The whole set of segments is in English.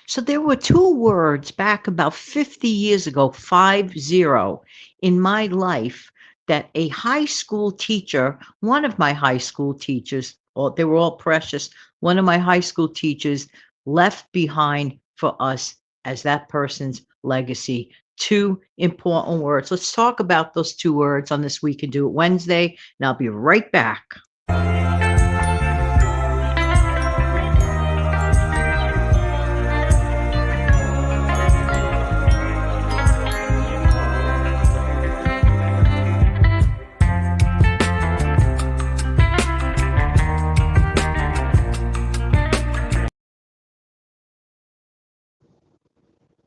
So there were two words back about 50 years ago, 50, in my life that a high school teacher, one of my high school teachers, they were all precious, one of my high school teachers left behind for us as that person's legacy. Two important words. Let's talk about those two words on this We Can Do It Wednesday, and I'll be right back.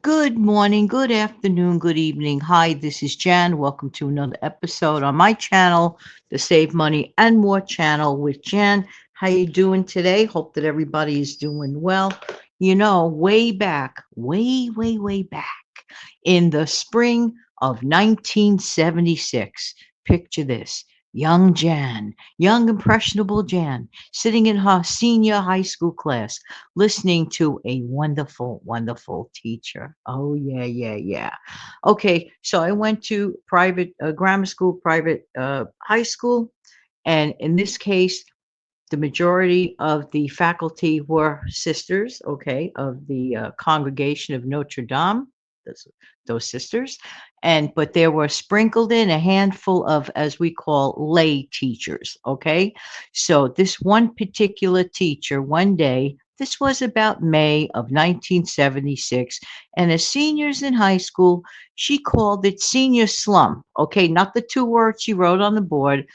Good morning, good afternoon, good evening. Hi, this is Jan. Welcome to another episode on my channel, the Save Money and More channel with Jan. How you doing today? Hope that everybody is doing well. You know, way back, way back in the spring of 1976, picture this. Young Jan, young impressionable Jan, sitting in her senior high school class, listening to a wonderful teacher. Oh, yeah. Okay, so I went to private grammar school, private high school, and in this case, the majority of the faculty were sisters, okay, of the congregation of Notre Dame, those, those sisters, and but there were sprinkled in a handful of, as we call, lay teachers, okay. So this one particular teacher, one day, this was about May of 1976, and as seniors in high school, she called it senior slump, okay, not the two words she wrote on the board,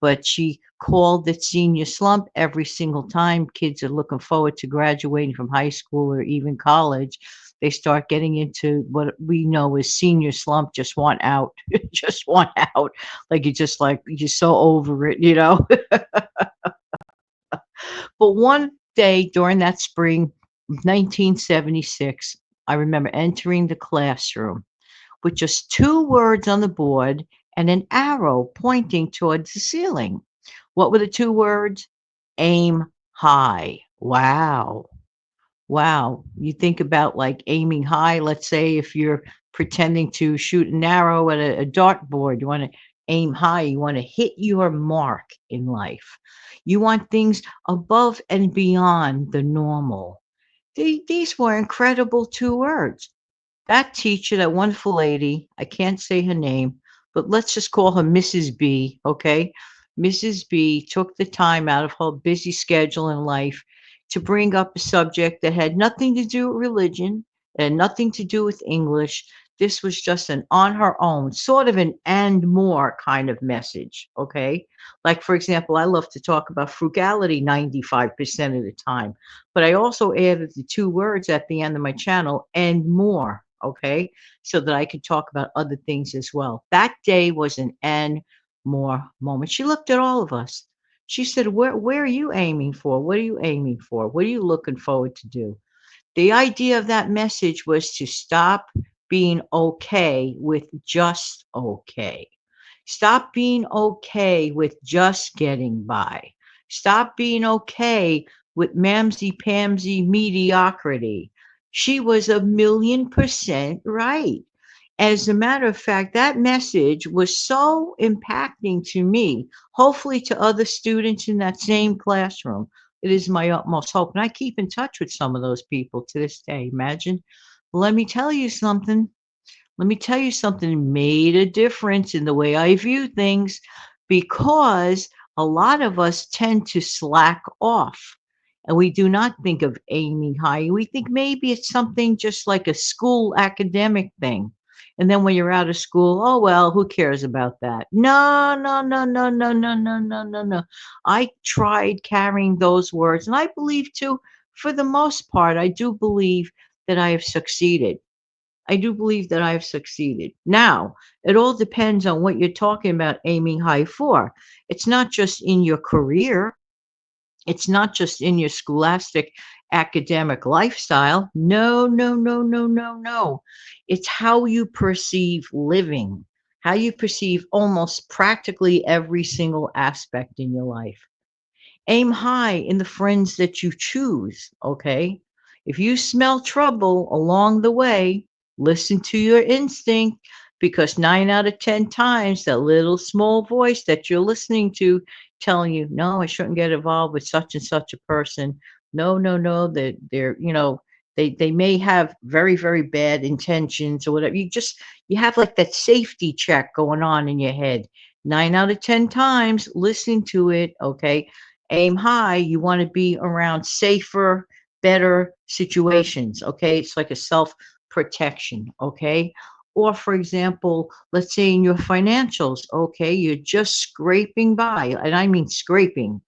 but she called it senior slump every single time kids are looking forward to graduating from high school or even college. They start getting into what we know as senior slump, just want out, just want out. Like you're so over it, you know. But one day during that spring of 1976, I remember entering the classroom with just two words on the board and an arrow pointing towards the ceiling. What were the two words? Aim high. Wow. Wow. You think about like aiming high. Let's say if you're pretending to shoot an arrow at a dartboard, you want to aim high. You want to hit your mark in life. You want things above and beyond the normal. These were incredible two words. That teacher, that wonderful lady, I can't say her name, but let's just call her Mrs. B, okay? Mrs. B took the time out of her busy schedule in life to bring up a subject that had nothing to do with religion, and nothing to do with English. This was just an on her own, sort of an and more kind of message, okay? Like, for example, I love to talk about frugality 95% of the time, but I also added the two words at the end of my channel, and more, okay, so that I could talk about other things as well. That day was an and more moment. She looked at all of us. She said, where are you aiming for? What are you aiming for? What are you looking forward to do? The idea of that message was to stop being okay with just okay. Stop being okay with just getting by. Stop being okay with mamsy-pamsy mediocrity. She was 1,000,000% right. As a matter of fact, that message was so impacting to me, hopefully to other students in that same classroom. It is my utmost hope. And I keep in touch with some of those people to this day. Imagine. Let me tell you something. Let me tell you something made a difference in the way I view things because a lot of us tend to slack off and we do not think of aiming high. We think maybe it's something just like a school academic thing. And then when you're out of school, oh, well, who cares about that? No. I tried carrying those words, and I believe too, for the most part, I do believe that I have succeeded. I do believe that I've succeeded. Now, it all depends on what you're talking about aiming high for. It's not just in your career, it's not just in your scholastic academic lifestyle. No. It's how you perceive living, how you perceive almost practically every single aspect in your life. Aim high in the friends that you choose, okay? If you smell trouble along the way, listen to your instinct, because 9 out of 10 times that little small voice that you're listening to telling you, no, I shouldn't get involved with such and such a person. No, no, no, that they may have very, very bad intentions or whatever. You have like that safety check going on in your head. 9 out of 10 times, listen to it. Okay. Aim high. You want to be around safer, better situations. Okay. It's like a self protection. Okay. Or, for example, let's say in your financials, okay, you're just scraping by, and I mean scraping.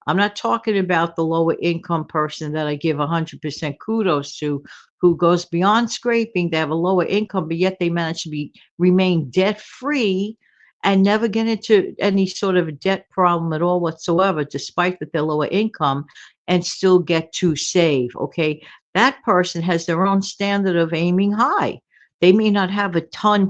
I'm not talking about the lower income person that I give 100% kudos to, who goes beyond scraping. They have a lower income, but yet they manage to remain debt free and never get into any sort of debt problem at all whatsoever, despite that they're lower income, and still get to save. Okay. That person has their own standard of aiming high. They may not have a ton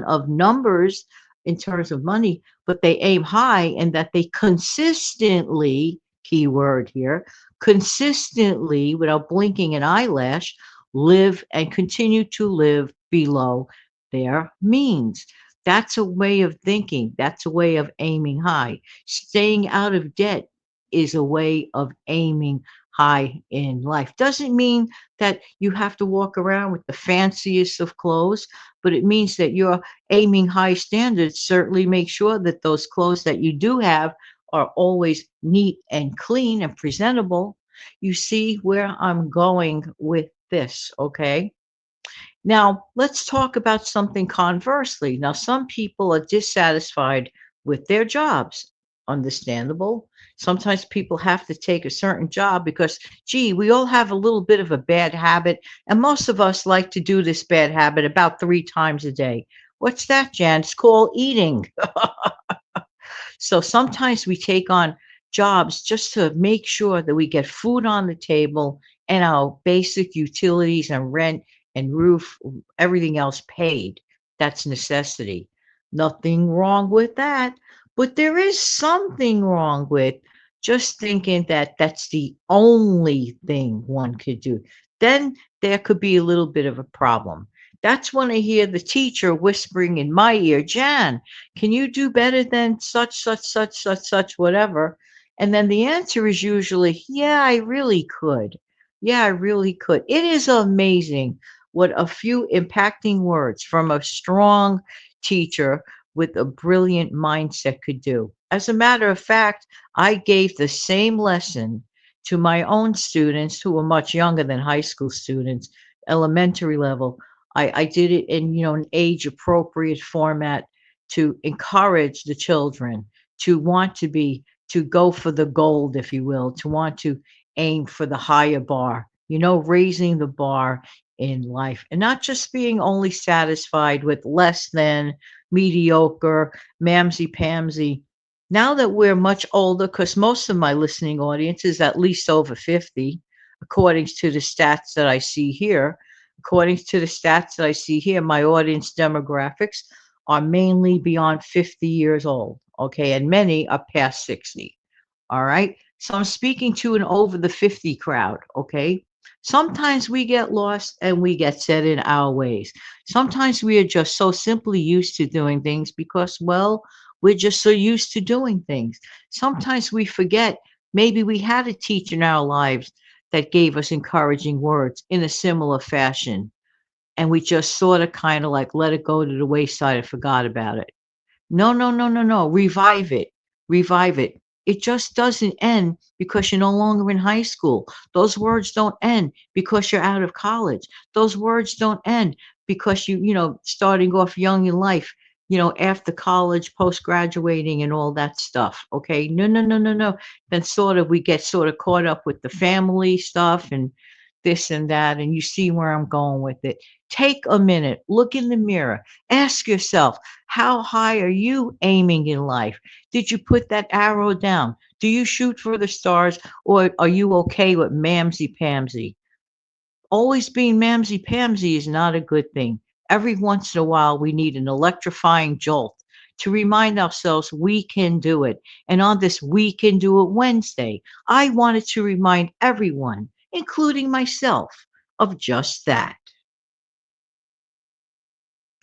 of numbers in terms of money, but they aim high, and that they consistently, keyword here, consistently, without blinking an eyelash, live and continue to live below their means. That's a way of thinking. That's a way of aiming high. Staying out of debt is a way of aiming high in life. Doesn't mean that you have to walk around with the fanciest of clothes, but it means that you're aiming high standards. Certainly make sure that those clothes that you do have are always neat and clean and presentable. You see where I'm going with this, okay? Now, let's talk about something conversely. Now, some people are dissatisfied with their jobs. Understandable. Sometimes people have to take a certain job because, gee, we all have a little bit of a bad habit, and most of us like to do this bad habit about 3 times a day. What's that, Jan? It's called eating. So sometimes we take on jobs just to make sure that we get food on the table and our basic utilities and rent and roof, everything else paid. That's necessity. Nothing wrong with that. But there is something wrong with just thinking that that's the only thing one could do. Then there could be a little bit of a problem. That's when I hear the teacher whispering in my ear, Jan, can you do better than such, whatever? And then the answer is usually, yeah, I really could. Yeah, I really could. It is amazing what a few impacting words from a strong teacher with a brilliant mindset could do. As a matter of fact, I gave the same lesson to my own students who were much younger than high school students, elementary level. I did it in, an age appropriate format to encourage the children to want to go for the gold, if you will, to want to aim for the higher bar, raising the bar in life, and not just being only satisfied with less than mediocre, mamsy pamsy. Now that we're much older, because most of my listening audience is at least over 50, according to the stats that I see here. According to the stats that I see here, my audience demographics are mainly beyond 50 years old, okay, and many are past 60. All right. So I'm speaking to an over the 50 crowd. Okay. Sometimes we get lost and we get set in our ways. Sometimes we are just so simply used to doing things because, well, we're just so used to doing things. Sometimes we forget maybe we had a teacher in our lives that gave us encouraging words in a similar fashion. And we just sort of kind of like let it go to the wayside and forgot about it. No, no, no, no, no. Revive it. Revive it. It just doesn't end because you're no longer in high school. Those words don't end because you're out of college. Those words don't end because starting off young in life, after college, post graduating and all that stuff. Okay. No, no, no, no, no. Then we get sort of caught up with the family stuff and this and that. And you see where I'm going with it. Take a minute, look in the mirror, ask yourself, how high are you aiming in life? Did you put that arrow down? Do you shoot for the stars, or are you okay with mamsy pamsy? Always being mamsy pamsy is not a good thing. Every once in a while, we need an electrifying jolt to remind ourselves we can do it. And on this We Can Do It Wednesday, I wanted to remind everyone, including myself, of just that.